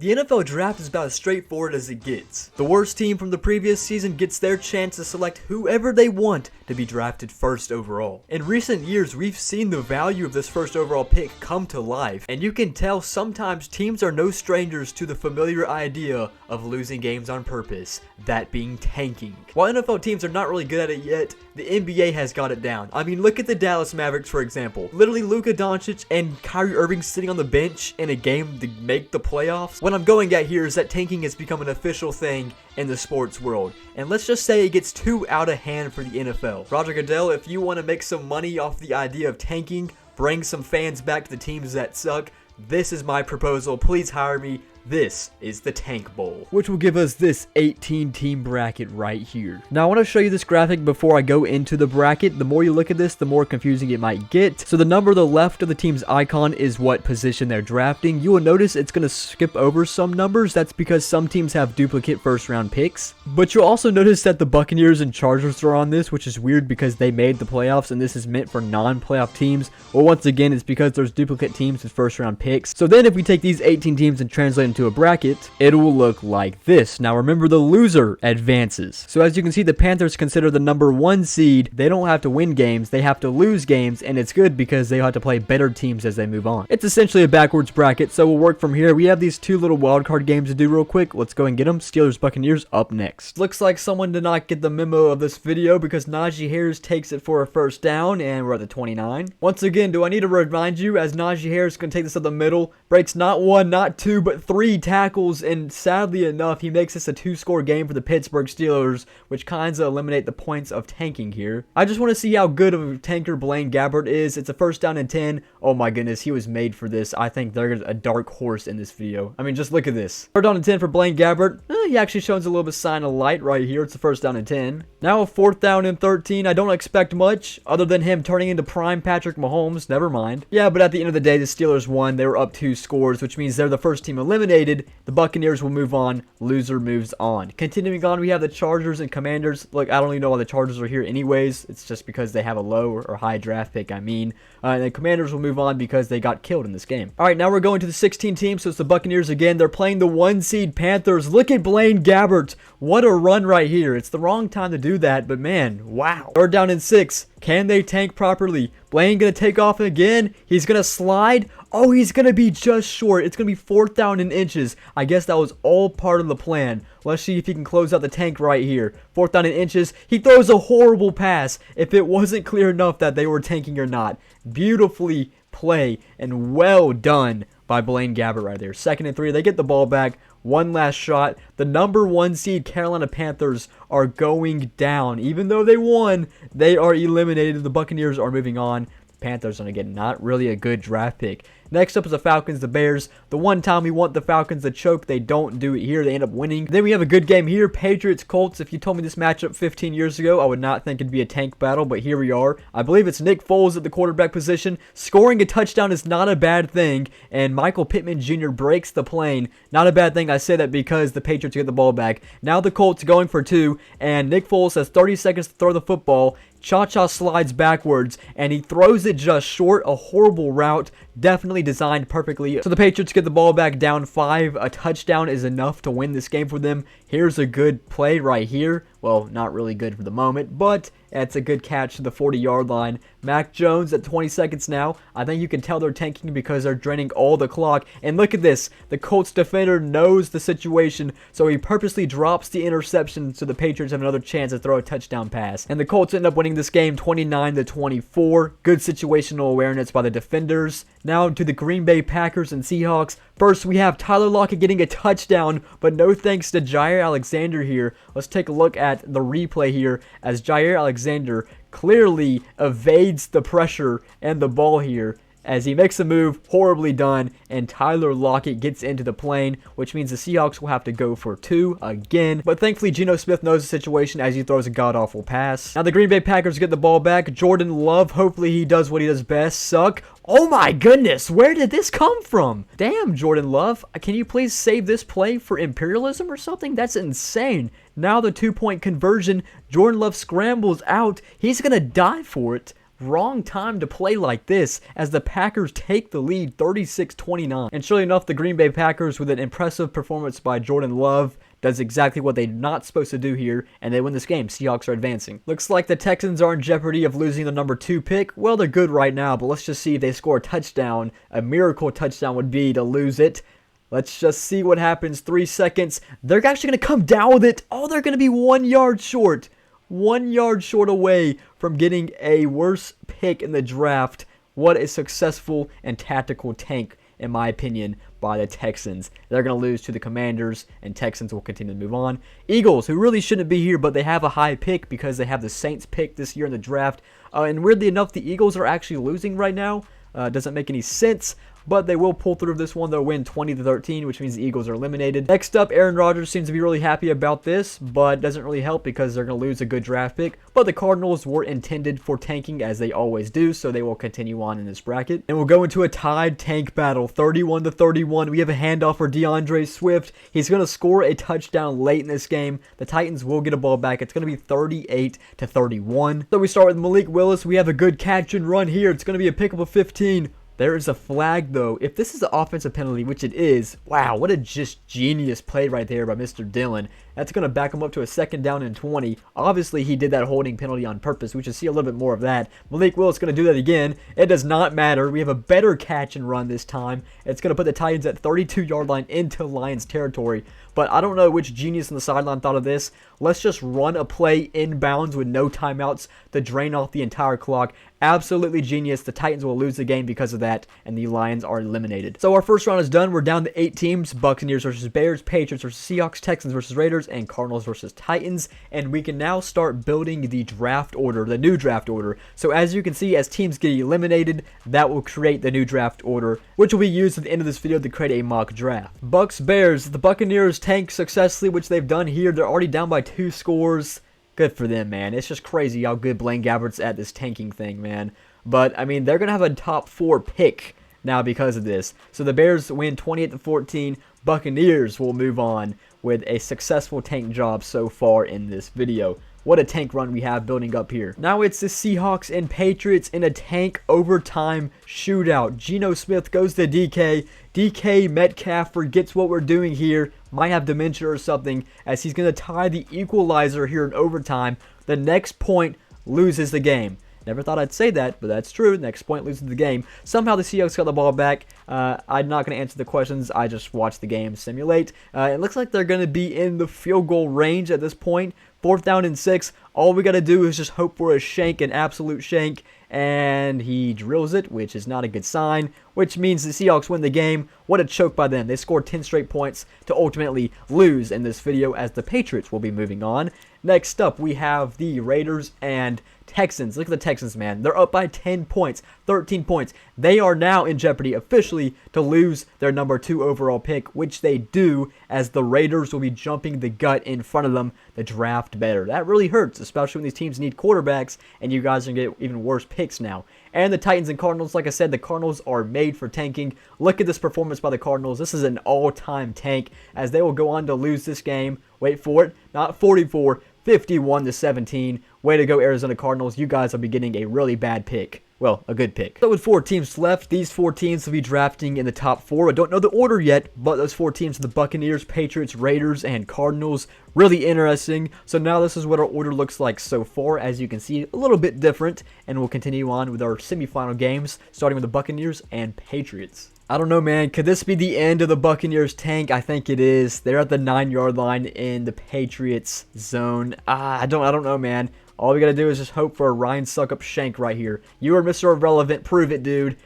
The NFL draft is about as straightforward as it gets. The worst team from the previous season gets their chance to select whoever they want to be drafted first overall. In recent years, we've seen the value of this first overall pick come to life, and you can tell sometimes teams are no strangers to the familiar idea of losing games on purpose, that being tanking. While NFL teams are not really good at it yet, the NBA has got it down. I mean, look at the Dallas Mavericks, for example. Literally Luka Doncic and Kyrie Irving sitting on the bench in a game to make the playoffs. What I'm going at here is that tanking has become an official thing in the sports world. And let's just say it gets too out of hand for the NFL. Roger Goodell, if you want to make some money off the idea of tanking, bring some fans back to the teams that suck, this is my proposal. Please hire me. This is the Tank Bowl, which will give us this 18-team bracket right here. Now, I want to show you this graphic before I go into the bracket. The more you look at this, the more confusing it might get. So the number on the left of the team's icon is what position they're drafting. You will notice it's going to skip over some numbers. That's because some teams have duplicate first-round picks. But you'll also notice that the Buccaneers and Chargers are on this, which is weird because they made the playoffs, and this is meant for non-playoff teams. Well, once again, it's because there's duplicate teams with first-round picks. So then if we take these 18 teams and translate into a bracket, it will look like this. Now remember, the loser advances. So as you can see, the Panthers consider the number 1 seed. They don't have to win games, they have to lose games, and it's good because they have to play better teams as they move on. It's essentially a backwards bracket, so we'll work from here. We have these 2 little wildcard games to do real quick. Let's go and get them. Steelers Buccaneers up next. Looks like someone did not get the memo of this video because Najee Harris takes it for a first down, and we're at the 29. Once again, do I need to remind you, as Najee Harris is going to take this up the middle, breaks not 1, not 2, but 3 tackles, and sadly enough, he makes this a 2-score game for the Pittsburgh Steelers, which kind of eliminate the points of tanking here. I just want to see how good of a tanker Blaine Gabbert is. It's a first down and 10. Oh my goodness, he was made for this. I think they're a dark horse in this video. I mean, just look at this. First down and 10 for Blaine Gabbert. He actually shows a little bit of sign of light right here. It's a first down and 10. Now a 4th down and 13. I don't expect much other than him turning into prime Patrick Mahomes. Never mind. Yeah, but at the end of the day, the Steelers won. They were up 2 scores, which means they're the first team eliminated. The Buccaneers will move on. Loser moves on. Continuing on, we have the Chargers and Commanders. Look, I don't even know why the Chargers are here anyways. It's just because they have a low or high draft pick, I mean. And the Commanders will move on because they got killed in this game. All right, now we're going to the 16 teams, so it's the Buccaneers again. They're playing the 1 seed Panthers. Look at Blaine Gabbert. What a run right here. It's the wrong time to do that, but man, wow. 3rd down and 6. Can they tank properly? Blaine gonna take off again. He's gonna slide. Oh, he's gonna be just short. It's gonna be 4th down in inches. I guess that was all part of the plan. Let's see if he can close out the tank right here. 4th down in inches. He throws a horrible pass. If it wasn't clear enough that they were tanking or not. Beautifully play and well done by Blaine Gabbert right there. 2nd and 3. They get the ball back. One last shot. The number 1 seed Carolina Panthers are going down. Even though they won, they are eliminated. The Buccaneers are moving on. The Panthers, and again, not really a good draft pick. Next up is the Falcons, the Bears. The one time we want the Falcons to choke, they don't do it here. They end up winning. Then we have a good game here. Patriots, Colts. If you told me this matchup 15 years ago, I would not think it'd be a tank battle, but here we are. I believe it's Nick Foles at the quarterback position. Scoring a touchdown is not a bad thing, and Michael Pittman Jr. breaks the plane. Not a bad thing. I say that because the Patriots get the ball back. Now the Colts going for 2, and Nick Foles has 30 seconds to throw the football. Cha-Cha slides backwards, and he throws it just short. A horrible route, definitely designed perfectly. So the Patriots get the ball back down 5. A touchdown is enough to win this game for them. Here's a good play right here. Well, not really good for the moment, but it's a good catch to the 40-yard line. Mac Jones at 20 seconds now. I think you can tell they're tanking because they're draining all the clock. And look at this. The Colts defender knows the situation, so he purposely drops the interception so the Patriots have another chance to throw a touchdown pass. And the Colts end up winning this game 29-24. Good situational awareness by the defenders. Now to the Green Bay Packers and Seahawks. First, we have Tyler Lockett getting a touchdown, but no thanks to Jair Alexander here. Let's take a look at the replay here as Jair Alexander clearly evades the pressure and the ball here. As he makes a move, horribly done, and Tyler Lockett gets into the plane, which means the Seahawks will have to go for 2 again. But thankfully, Geno Smith knows the situation as he throws a god-awful pass. Now the Green Bay Packers get the ball back. Jordan Love, hopefully he does what he does best. Suck. Oh my goodness, where did this come from? Damn, Jordan Love, can you please save this play for imperialism or something? That's insane. Now the 2-point conversion, Jordan Love scrambles out. He's going to die for it. wrong time to play like this as the Packers take the lead 36-29. And surely enough, the Green Bay Packers, with an impressive performance by Jordan Love, does exactly what they're not supposed to do here, and they win this game. Seahawks are advancing. Looks like the Texans are in jeopardy of losing the number 2 pick. Well, they're good right now, but let's just see if they score a touchdown. A miracle touchdown would be to lose it. Let's just see what happens. 3 seconds. They're actually going to come down with it. Oh, they're going to be 1 yard short. 1 yard short away from getting a worse pick in the draft. What a successful and tactical tank, in my opinion, by the Texans. They're going to lose to the Commanders, and Texans will continue to move on. Eagles, who really shouldn't be here, but they have a high pick because they have the Saints pick this year in the draft. And weirdly enough, the Eagles are actually losing right now. Doesn't make any sense, but they will pull through this one. They'll win 20-13, which means the Eagles are eliminated. Next up, Aaron Rodgers seems to be really happy about this, but doesn't really help because they're going to lose a good draft pick. But the Cardinals were intended for tanking, as they always do, so they will continue on in this bracket. And we'll go into a tied tank battle, 31-31. We have a handoff for DeAndre Swift. He's going to score a touchdown late in this game. The Titans will get a ball back. It's going to be 38-31. So we start with Malik Willis. We have a good catch and run here. It's going to be a pickup of 15. There is a flag, though. If this is an offensive penalty, which it is, wow, what a just genius play right there by Mr. Dillon. That's going to back him up to a 2nd down and 20. Obviously, he did that holding penalty on purpose. We should see a little bit more of that. Malik Willis is going to do that again. It does not matter. We have a better catch and run this time. It's going to put the Titans at 32-yard line into Lions territory. But I don't know which genius on the sideline thought of this. Let's just run a play inbounds with no timeouts to drain off the entire clock. Absolutely genius. The Titans will lose the game because of that, and the Lions are eliminated. So our first round is done. We're down to 8 teams. Buccaneers versus Bears, Patriots versus Seahawks, Texans versus Raiders, and Cardinals versus Titans. And we can now start building the draft order, the new draft order. So as you can see, as teams get eliminated, that will create the new draft order, which will be used at the end of this video to create a mock draft. Bucks, Bears. The Buccaneers tank successfully, which they've done here. They're already down by 2 scores. Good for them, man. It's just crazy how good Blaine Gabbert's at this tanking thing, man. But, I mean, they're going to have a top 4 pick now because of this. So the Bears win 28-14. Buccaneers will move on with a successful tank job so far in this video. What a tank run we have building up here. Now it's the Seahawks and Patriots in a tank overtime shootout. Geno Smith goes to DK. DK Metcalf forgets what we're doing here. Might have dementia or something, as he's going to tie the equalizer here in overtime. The next point loses the game. Never thought I'd say that, but that's true. Next point loses the game. Somehow the Seahawks got the ball back. I'm not going to answer the questions. I just watched the game simulate. It looks like they're going to be in the field goal range at this point. 4th down and 6. All we got to do is just hope for a shank, an absolute shank. And he drills it, which is not a good sign, which means the Seahawks win the game. What a choke by them. They scored 10 straight points to ultimately lose in this video, as the Patriots will be moving on. Next up, we have the Raiders and Texans. Look at the Texans, man. They're up by 10 points, 13 points. They are now in jeopardy officially to lose their number 2 overall pick, which they do, as the Raiders will be jumping the gut in front of them the draft better. That really hurts, especially when these teams need quarterbacks, and you guys are going to get even worse picks now. And the Titans and Cardinals, like I said, the Cardinals are made for tanking. Look at this performance by the Cardinals. This is an all-time tank, as they will go on to lose this game. Wait for it. Not 44, 51-17. Way to go, Arizona Cardinals. You guys will be getting a really bad pick. Well, a good pick. So with 4 teams left, these 4 teams will be drafting in the top 4. I don't know the order yet, but those 4 teams are the Buccaneers, Patriots, Raiders, and Cardinals. Really interesting. So now this is what our order looks like so far. As you can see, a little bit different. And we'll continue on with our semifinal games, starting with the Buccaneers and Patriots. I don't know, man. Could this be the end of the Buccaneers tank? I think it is. They're at the 9-yard line in the Patriots zone. I don't know, man. All we got to do is just hope for a Ryan Suckup shank right here. You are Mr. Irrelevant. Prove it, dude.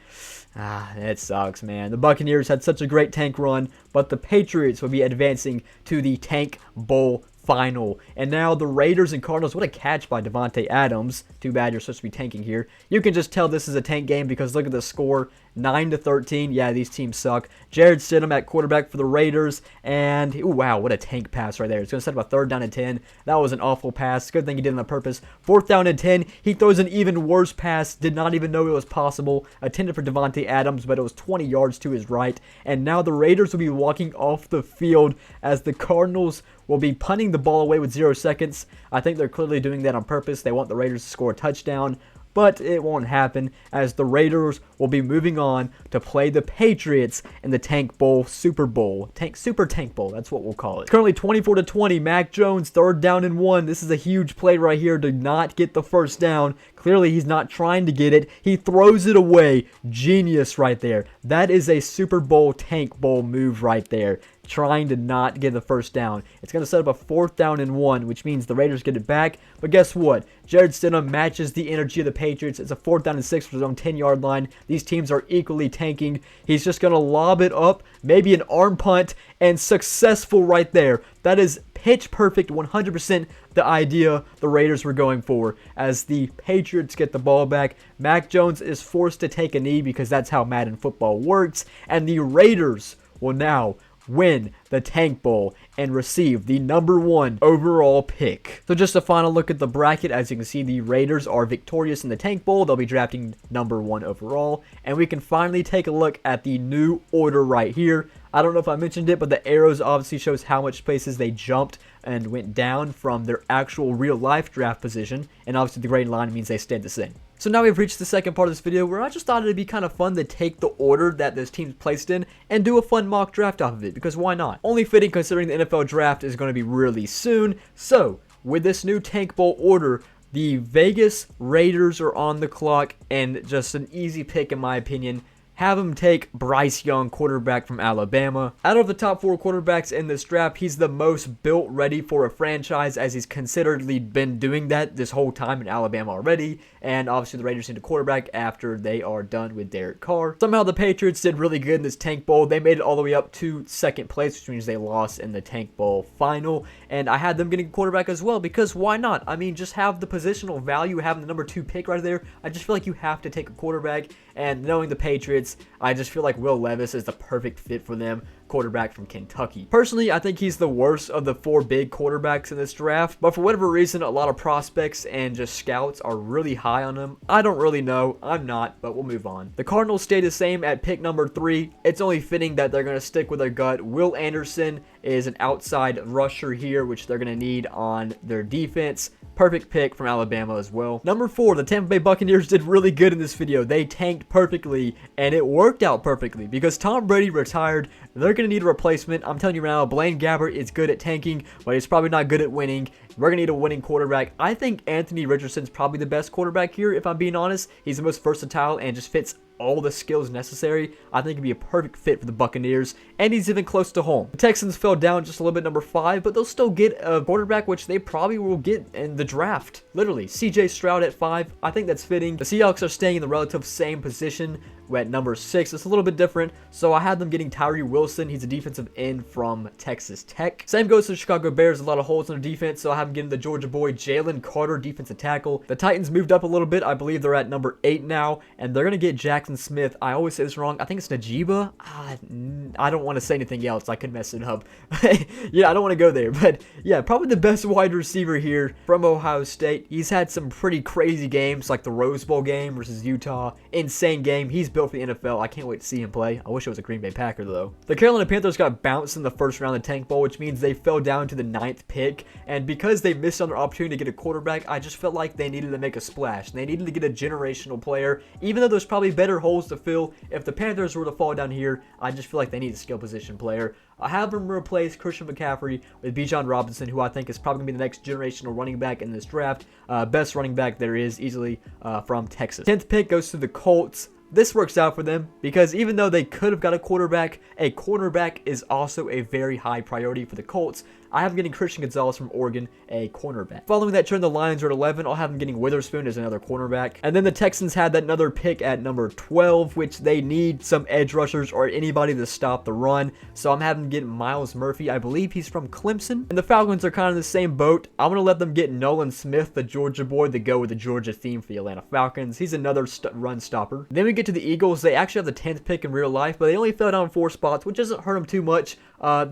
That sucks, man. The Buccaneers had such a great tank run, but the Patriots will be advancing to the Tank Bowl final. And now the Raiders and Cardinals. What a catch by Devontae Adams. Too bad you're supposed to be tanking here. You can just tell this is a tank game because look at the score. 9-13. Yeah, these teams suck. Jared Stidham at quarterback for the Raiders. And, ooh, wow, what a tank pass right there. It's going to set up a 3rd down and 10. That was an awful pass. Good thing he did it on purpose. 4th down and 10. He throws an even worse pass. Did not even know it was possible. Intended for Devontae Adams, but it was 20 yards to his right. And now the Raiders will be walking off the field as the Cardinals will be punting the ball away with 0 seconds. I think they're clearly doing that on purpose. They want the Raiders to score a touchdown. but it won't happen as the Raiders will be moving on to play the Patriots in the Tank Bowl, Super Bowl. Super Tank Bowl, that's what we'll call it. It's currently 24-20, Mac Jones, 3rd down and 1. This is a huge play right here to not get the first down. Clearly, he's not trying to get it. He throws it away. Genius right there. That is a Super Bowl Tank Bowl move right there, trying to not get the first down. It's going to set up a 4th down and 1, which means the Raiders get it back. But guess what? Jared Stidham matches the energy of the Patriots. It's a 4th down and 6 for his own 10-yard line. These teams are equally tanking. He's just going to lob it up, maybe an arm punt, and successful right there. That is pitch perfect, 100% the idea the Raiders were going for. As the Patriots get the ball back, Mac Jones is forced to take a knee because that's how Madden football works, and the Raiders will now win the Tank Bowl and receive the #1 overall pick. So just a final look at the bracket. As you can see, the Raiders are victorious in the Tank Bowl. They'll be drafting #1 overall. And we can finally take a look at the new order right here. I don't know if I mentioned it, but the arrows obviously shows how much places they jumped and went down from their actual real life draft position. And obviously the gray line means they stayed the same. So now we've reached the second part of this video where I just thought it'd be kind of fun to take the order that this team's placed in and do a fun mock draft off of it, because why not? Only fitting considering the NFL draft is going to be really soon. So with this new Tank Bowl order, the Vegas Raiders are on the clock, and just an easy pick in my opinion. Have him take Bryce Young, quarterback from Alabama. Out of the top 4 quarterbacks in this draft, he's the most built ready for a franchise, as he's consideredly been doing that this whole time in Alabama already. And obviously the Raiders need a quarterback after they are done with Derek Carr. Somehow the Patriots did really good in this Tank Bowl. They made it all the way up to 2nd place, which means they lost in the Tank Bowl final. And I had them getting a quarterback as well, because why not? I mean, just have the positional value, having the #2 pick right there. I just feel like you have to take a quarterback. And knowing the Patriots, I just feel like Will Levis is the perfect fit for them, quarterback from Kentucky. Personally, I think he's the worst of the 4 big quarterbacks in this draft, but for whatever reason, a lot of prospects and just scouts are really high on him. I don't really know. I'm not, but we'll move on. The Cardinals stay the same at pick #3. It's only fitting that they're going to stick with their gut. Will Anderson is an outside rusher here, which they're going to need on their defense. Perfect pick from Alabama as well. #4, the Tampa Bay Buccaneers did really good in this video. They tanked perfectly, and it worked out perfectly because Tom Brady retired. They're going to need a replacement. I'm telling you now, Blaine Gabbert is good at tanking, but he's probably not good at winning. We're going to need a winning quarterback. I think Anthony Richardson's probably the best quarterback here, if I'm being honest. He's the most versatile and just fits all the skills necessary. I think he'd be a perfect fit for the Buccaneers, and he's even close to home. The Texans fell down just a little bit, #5, but they'll still get a quarterback, which they probably will get in the draft. Literally, CJ Stroud at 5. I think that's fitting. The Seahawks are staying in the relative same position at #6. It's a little bit different, so I had them getting Tyree Wilson. He's a defensive end from Texas Tech. Same goes to the Chicago Bears. A lot of holes in their defense, so I have them getting the Georgia boy Jalen Carter, defensive tackle. The Titans moved up a little bit. I believe they're at #8 now, and they're going to get Jackson Smith. I always say this wrong. I think it's Najiba. I don't want to say anything else. I could mess it up. Yeah, I don't want to go there, but yeah, probably the best wide receiver here from Ohio State. He's had some pretty crazy games, like the Rose Bowl game versus Utah. Insane game. He's built for the NFL. I can't wait to see him play. I wish it was a Green Bay Packer, though. The Carolina Panthers got bounced in the first round of the Tank Bowl, which means they fell down to the 9th pick. And because they missed on their opportunity to get a quarterback, I just felt like they needed to make a splash. They needed to get a generational player, even though there's probably better holes to fill. If the Panthers were to fall down here, I just feel like they need a skill position player. I have them replace Christian McCaffrey with Bijan Robinson, who I think is probably going to be the next generational running back in this draft. Best running back there is, easily from Texas. 10th pick goes to the Colts. This works out for them because even though they could have got a cornerback is also a very high priority for the Colts. I have them getting Christian Gonzalez from Oregon, a cornerback. Following that turn, the Lions are at 11. I'll have them getting Witherspoon as another cornerback. And then the Texans had that another pick at #12, which they need some edge rushers or anybody to stop the run. So I'm having them get Miles Murphy. I believe he's from Clemson. And the Falcons are kind of in the same boat. I'm going to let them get Nolan Smith, the Georgia boy, to go with the Georgia theme for the Atlanta Falcons. He's another run stopper. Then we get to the Eagles. They actually have the 10th pick in real life, but they only fell down 4 spots, which doesn't hurt them too much.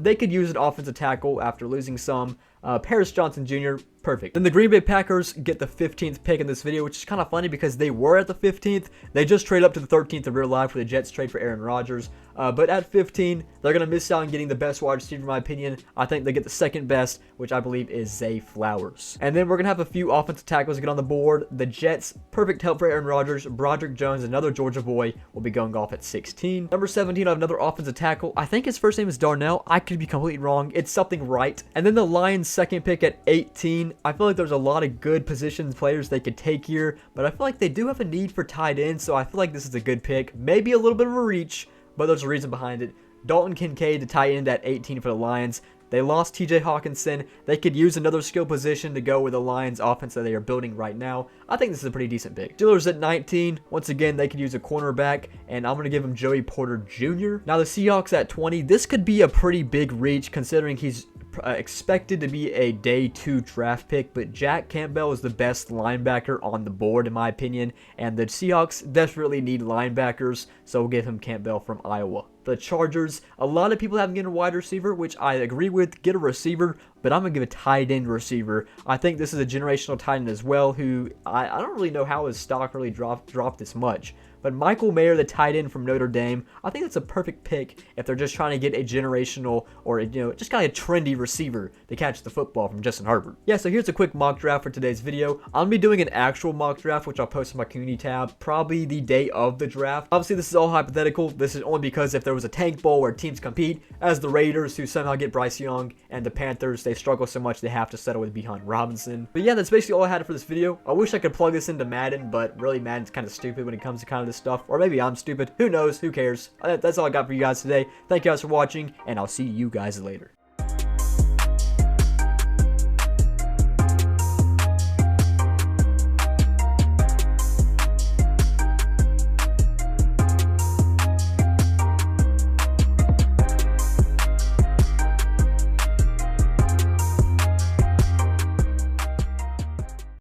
They could use an offensive tackle after losing some. Paris Johnson Jr., perfect. Then the Green Bay Packers get the 15th pick in this video, which is kind of funny because they were at the 15th. They just traded up to the 13th in real life where the Jets trade for Aaron Rodgers. But at 15, they're going to miss out on getting the best wide receiver, in my opinion. I think they get the second best, which I believe is Zay Flowers. And then we're going to have a few offensive tackles get on the board. The Jets, perfect help for Aaron Rodgers. Broderick Jones, another Georgia boy, will be going off at 16. Number 17, I have another offensive tackle. I think his first name is Darnell. I could be completely wrong. It's something right. And then the Lions' second pick at 18. I feel like there's a lot of good position players they could take here, but I feel like they do have a need for tight end, so I feel like this is a good pick. Maybe a little bit of a reach, but there's a reason behind it. Dalton Kincaid to tight end at 18 for the Lions. They lost TJ Hawkinson. They could use another skill position to go with the Lions offense that they are building right now. I think this is a pretty decent pick. Steelers at 19. Once again, they could use a cornerback, and I'm going to give him Joey Porter Jr. Now the Seahawks at 20. This could be a pretty big reach considering he's expected to be a day 2 draft pick, but Jack Campbell is the best linebacker on the board in my opinion, and the Seahawks desperately need linebackers, so we'll give him Campbell from Iowa. The Chargers, a lot of people haven't getting a wide receiver, which I agree with. Get a receiver, but I'm going to give a tight end receiver. I think this is a generational tight end as well, who I don't really know how his stock really dropped this much. But Michael Mayer, the tight end from Notre Dame, I think that's a perfect pick if they're just trying to get a generational or, just kind of a trendy receiver to catch the football from Justin Herbert. Yeah, so here's a quick mock draft for today's video. I'm going to be doing an actual mock draft, which I'll post in my community tab, probably the day of the draft. Obviously, this is all hypothetical. This is only because if there was a tank bowl where teams compete, as the Raiders, who somehow get Bryce Young, and the Panthers, they struggle so much they have to settle with Bijan Robinson. But yeah, that's basically all I had for this video. I wish I could plug this into Madden, but really Madden's kind of stupid when it comes to kind of this stuff. Or maybe I'm stupid. Who knows? Who cares? That's all I got for you guys today. Thank you guys for watching, and I'll see you guys later.